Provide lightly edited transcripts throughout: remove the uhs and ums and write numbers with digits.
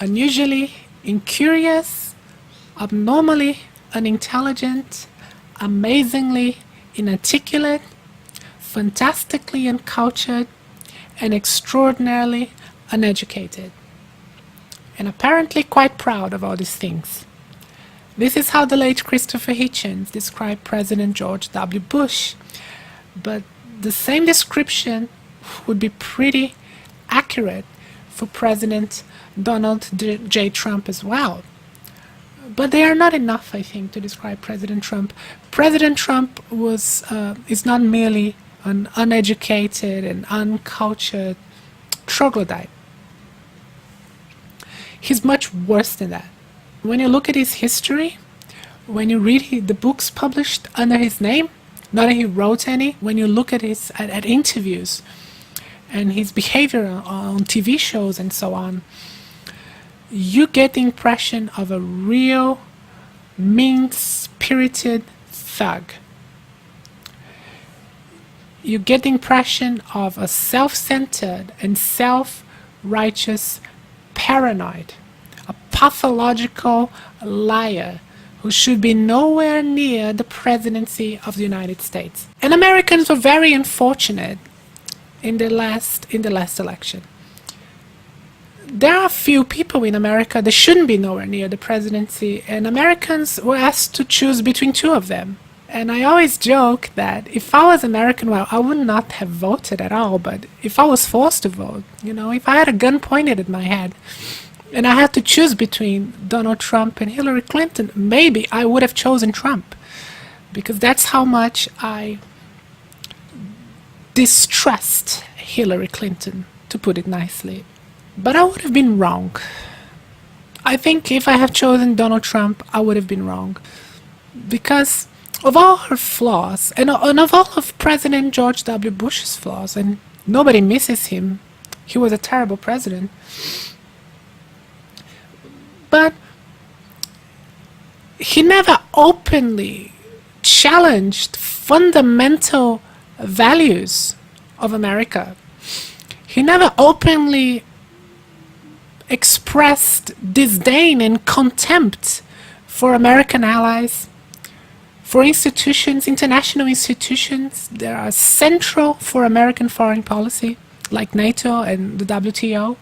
unusually incurious, abnormally unintelligent, amazingly inarticulate, fantastically uncultured, and extraordinarily uneducated. And apparently quite proud of all these things. This is how the late Christopher Hitchens described President George W. Bush. But the same description would be pretty accurate for President Donald J. Trump as well. But they are not enough, I think, to describe President Trump. President Trump is not merely an uneducated and uncultured troglodyte. He's much worse than that. When you look at his history, when you read the books published under his name, not that he wrote any, when you look at his at interviews and his behavior on TV shows and so on, you get the impression of a real mean-spirited thug. You get the impression of a self-centered and self-righteous paranoid, a pathological liar who should be nowhere near the presidency of the United States. And Americans were very unfortunate in the last election. There are few people in America that shouldn't be nowhere near the presidency, and Americans were asked to choose between two of them. And I always joke that if I was American, well, I would not have voted at all, but if I was forced to vote, if I had a gun pointed at my head and I had to choose between Donald Trump and Hillary Clinton, maybe I would have chosen Trump, because that's how much I distrust Hillary Clinton, to put it nicely. But I would have been wrong. I think if I had chosen Donald Trump, I would have been wrong. Because of all her flaws, and of all of President George W. Bush's flaws, and nobody misses him, he was a terrible president. But he never openly challenged fundamental values of America. He never openly expressed disdain and contempt for American allies, for institutions, international institutions that are central for American foreign policy, like NATO and the WTO.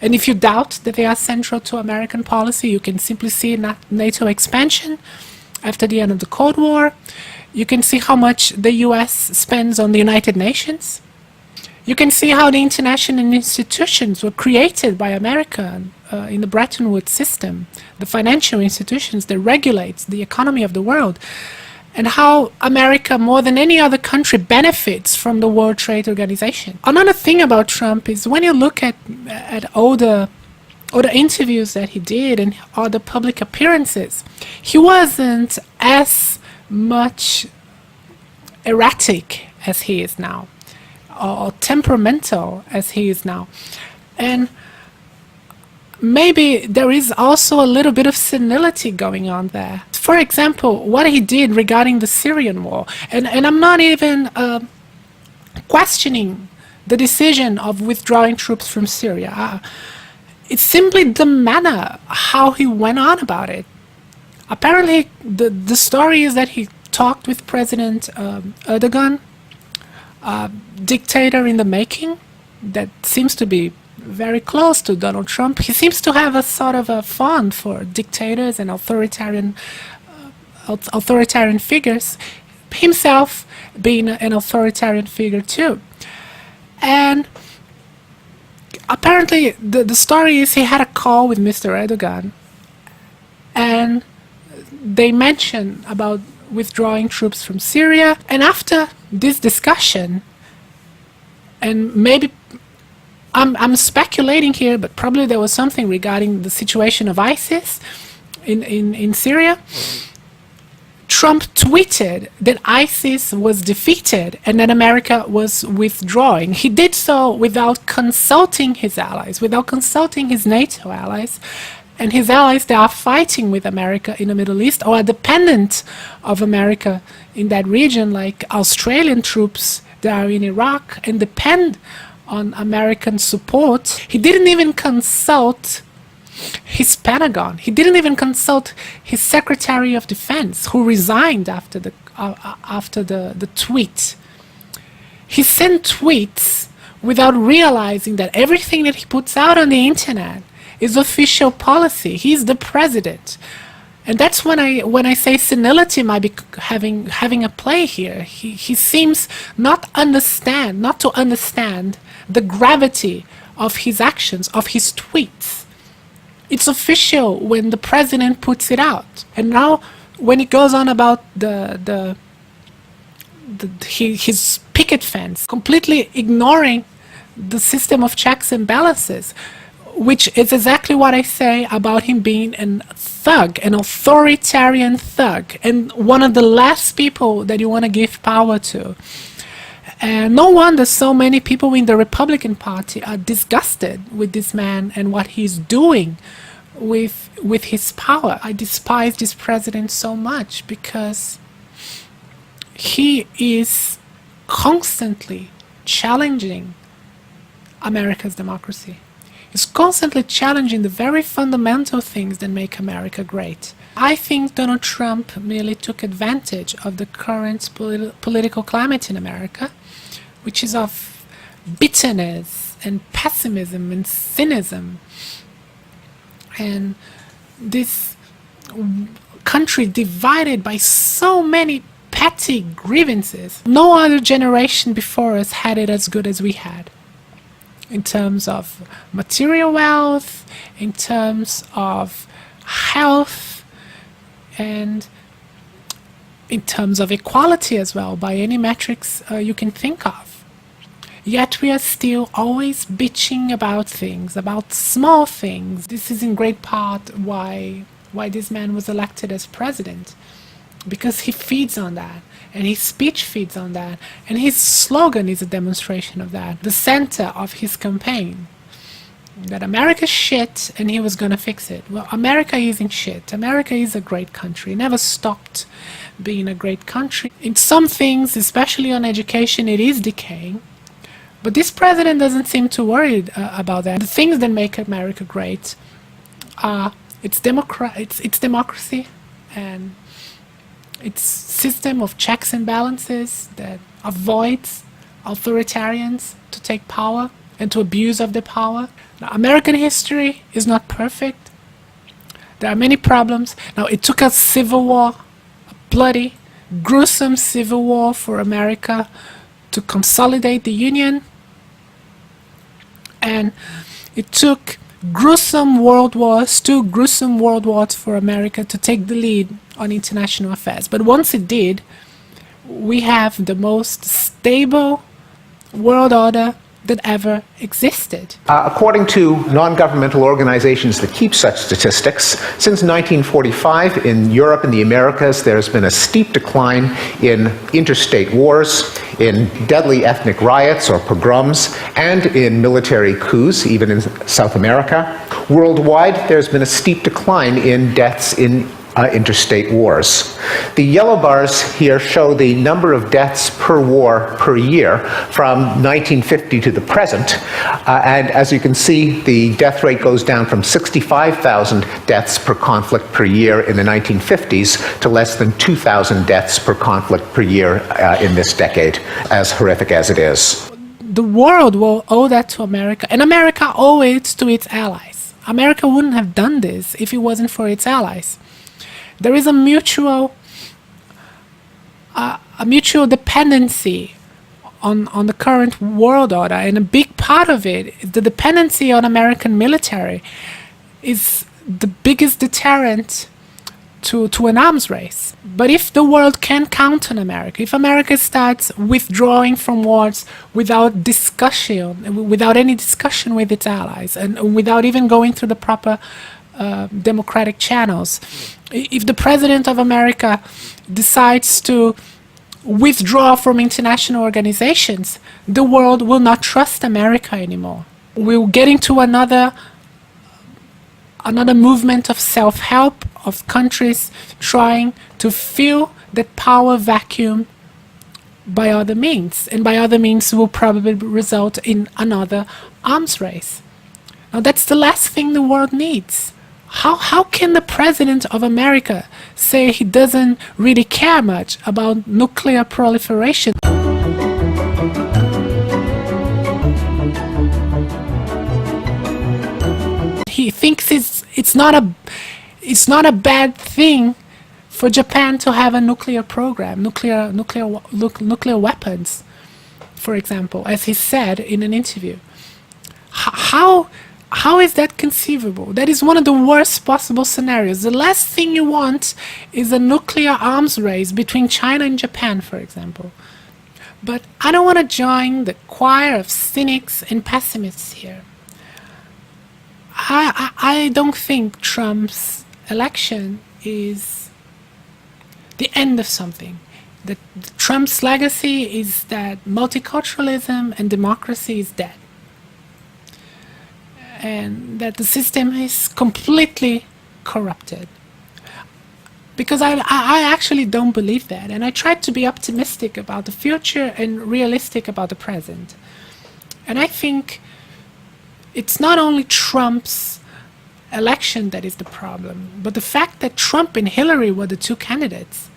And if you doubt that they are central to American policy, you can simply see NATO expansion after the end of the Cold War. You can see how much the US spends on the United Nations. You can see how the international institutions were created by America in the Bretton Woods system, the financial institutions that regulate the economy of the world, and how America, more than any other country, benefits from the World Trade Organization. Another thing about Trump is when you look at all the interviews that he did and all the public appearances, he wasn't as much erratic as he is now, or temperamental as he is now. And maybe there is also a little bit of senility going on there. For example, what he did regarding the Syrian war, and I'm not even questioning the decision of withdrawing troops from Syria. It's simply the manner how he went on about it. Apparently, the story is that he talked with President Erdogan, dictator in the making, that seems to be very close to Donald Trump. He seems to have a sort of a fond for dictators and authoritarian figures, himself being an authoritarian figure too. And apparently the story is he had a call with Mr. Erdogan, and they mentioned about withdrawing troops from Syria. And after this discussion, and maybe I'm speculating here, but probably there was something regarding the situation of ISIS in Syria. Trump tweeted that ISIS was defeated and that America was withdrawing. He did so without consulting his allies, without consulting his NATO allies, and his allies that are fighting with America in the Middle East or are dependent of America in that region, like Australian troops that are in Iraq and depend on American support. He didn't even consult his Pentagon. He didn't even consult his Secretary of Defense, who resigned after the tweet. He sent tweets without realizing that everything that he puts out on the internet is official policy. He's the president. And that's when I say senility might be having a play here. He seems not to understand the gravity of his actions, of his tweets. It's official when the president puts it out. And now when it goes on about his picket fence, completely ignoring the system of checks and balances, which is exactly what I say about him being a thug, an authoritarian thug, and one of the last people that you want to give power to. And no wonder so many people in the Republican Party are disgusted with this man and what he's doing with his power. I despise this president so much because he is constantly challenging America's democracy. He's constantly challenging the very fundamental things that make America great. I think Donald Trump merely took advantage of the current political climate in America, which is of bitterness and pessimism and cynism. And this country divided by so many petty grievances. No other generation before us had it as good as we had. In terms of material wealth, in terms of health, and in terms of equality as well, by any metrics you can think of. Yet we are still always bitching about things, about small things. This is in great part why this man was elected as president, because he feeds on that. And his speech feeds on that. And his slogan is a demonstration of that. The center of his campaign. That America's shit and he was gonna fix it. Well, America isn't shit. America is a great country. It never stopped being a great country. In some things, especially on education, it is decaying. But this president doesn't seem too worried about that. The things that make America great are its democracy and its system of checks and balances that avoids authoritarians to take power and to abuse of the power. Now, American history is not perfect. There are many problems. Now, it took a civil war, a bloody, gruesome civil war for America to consolidate the Union. And it took gruesome world wars, 2 gruesome world wars for America to take the lead on international affairs. But once it did, we have the most stable world order that ever existed. According to non-governmental organizations that keep such statistics, since 1945 in Europe and the Americas, there's been a steep decline in interstate wars, in deadly ethnic riots or pogroms, and in military coups, even in South America. Worldwide, there's been a steep decline in deaths in interstate wars. The yellow bars here show the number of deaths per war per year from 1950 to the present. And as you can see, the death rate goes down from 65,000 deaths per conflict per year in the 1950s to less than 2,000 deaths per conflict per year in this decade, as horrific as it is. The world will owe that to America, and America owes it to its allies. America wouldn't have done this if it wasn't for its allies. There is a mutual dependency on the current world order, and a big part of it is the dependency on American military is the biggest deterrent to an arms race. But if the world can count on America, if America starts withdrawing from wars without discussion, without any discussion with its allies, and without even going through the proper democratic channels, if the president of America decides to withdraw from international organizations, the world will not trust America anymore. We'll get into another movement of self-help, of countries trying to fill that power vacuum by other means, and by other means will probably result in another arms race. Now that's the last thing the world needs. How can the President of America say he doesn't really care much about nuclear proliferation? He thinks it's not a bad thing for Japan to have a nuclear program, nuclear weapons, for example, as he said in an interview. How is that conceivable? That is one of the worst possible scenarios. The last thing you want is a nuclear arms race between China and Japan, for example. But I don't want to join the choir of cynics and pessimists here. I don't think Trump's election is the end of something. Trump's legacy is that multiculturalism and democracy is dead. And that the system is completely corrupted. Because I actually don't believe that. And I try to be optimistic about the future and realistic about the present. And I think it's not only Trump's election that is the problem, but the fact that Trump and Hillary were the two candidates.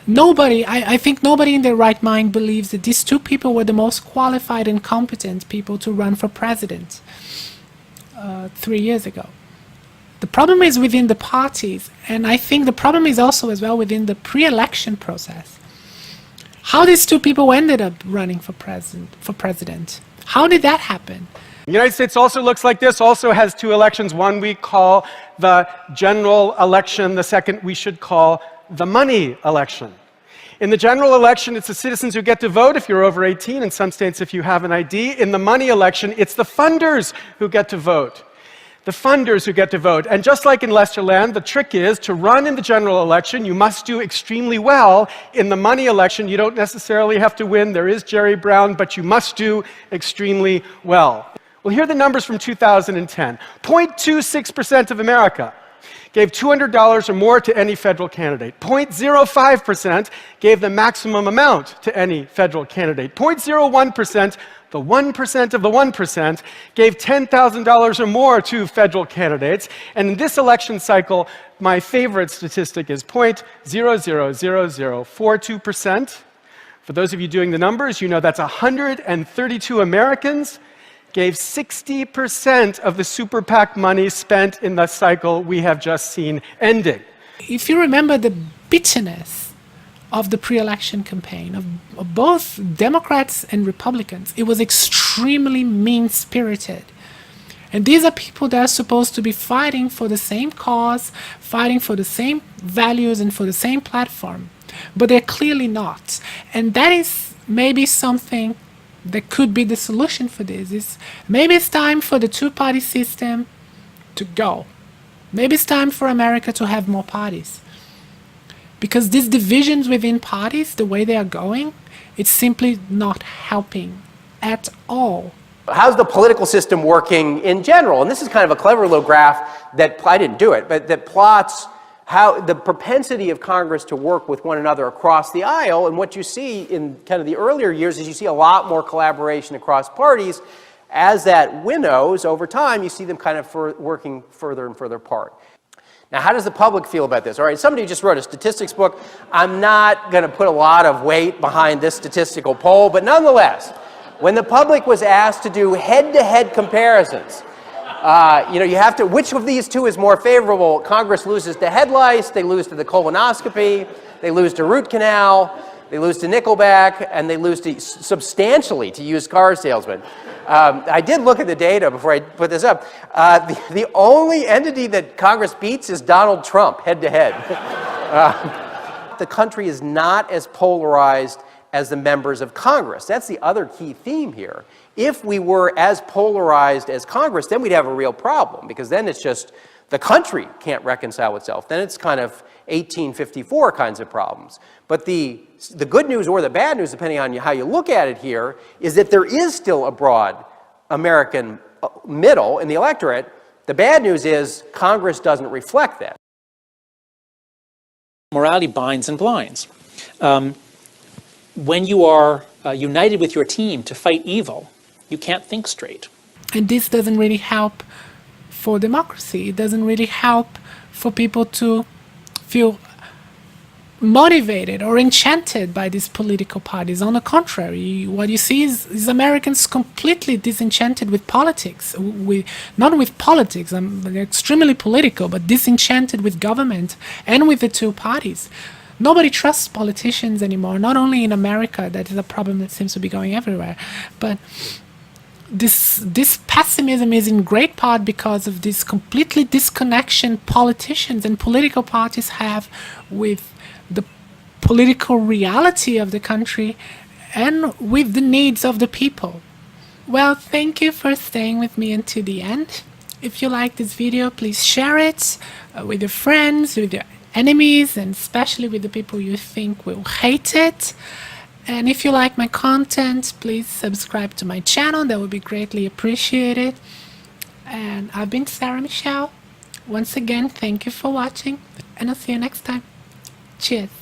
I think nobody in their right mind believes that these two people were the most qualified and competent people to run for president 3 years ago. The problem is within the parties, and I think the problem is also as well within the pre-election process. How these two people ended up running for president. How did that happen? The United States also looks like this, also has two elections. One we call the general election, the second we should call the money election. In the general election, it's the citizens who get to vote if you're over 18, in some states if you have an ID. In the money election, it's the funders who get to vote. The funders who get to vote. And just like in Lesterland, the trick is to run in the general election, you must do extremely well. In the money election, you don't necessarily have to win. There is Jerry Brown, but you must do extremely well. Well, here are the numbers from 2010. 0.26% of America gave $200 or more to any federal candidate. 0.05% gave the maximum amount to any federal candidate. 0.01%, the 1% of the 1%, gave $10,000 or more to federal candidates. And in this election cycle, my favorite statistic is 0.000042%. For those of you doing the numbers, you know that's 132 Americans gave 60% of the super PAC money spent in the cycle we have just seen ending. If you remember the bitterness of the pre-election campaign of both Democrats and Republicans, it was extremely mean-spirited. And these are people that are supposed to be fighting for the same cause, fighting for the same values and for the same platform, but they're clearly not. And that is maybe something that could be the solution for this. Is maybe it's time for the two-party system to go. Maybe it's time for America to have more parties. Because these divisions within parties, the way they are going, it's simply not helping at all. How's the political system working in general? And this is kind of a clever little graph that, I didn't do it, but that plots how the propensity of Congress to work with one another across the aisle. And what you see in kind of the earlier years is you see a lot more collaboration across parties. As that winnows over time, you see them kind of working further and further apart. Now, how does the public feel about this? All right, somebody just wrote a statistics book. I'm not going to put a lot of weight behind this statistical poll, but nonetheless, when the public was asked to do head-to-head comparisons, you have to, which of these two is more favorable? Congress loses to head lice, they lose to the colonoscopy, they lose to root canal, they lose to Nickelback, and they lose to substantially to used car salesmen. I did look at the data before I put this up. The only entity that Congress beats is Donald Trump, head to head. The country is not as polarized as the members of Congress. That's the other key theme here. If we were as polarized as Congress, then we'd have a real problem, because then it's just the country can't reconcile itself. Then it's kind of 1854 kinds of problems. But the good news or the bad news, depending on how you look at it here, is that there is still a broad American middle in the electorate. The bad news is Congress doesn't reflect that. Morality binds and blinds. when you are united with your team to fight evil, you can't think straight. And this doesn't really help for democracy. It doesn't really help for people to feel motivated or enchanted by these political parties. On the contrary, what you see is Americans completely disenchanted with politics. Not with politics, they're extremely political, but disenchanted with government and with the two parties. Nobody trusts politicians anymore, not only in America, that is a problem that seems to be going everywhere, but this pessimism is in great part because of this completely disconnection politicians and political parties have with the political reality of the country and with the needs of the people. Well, thank you for staying with me until the end. If you like this video, please share it with your friends, with your enemies, and especially with the people you think will hate it. And if you like my content, please subscribe to my channel. That would be greatly appreciated. And I've been Sarah Michel. Once again, thank you for watching, and I'll see you next time. Cheers.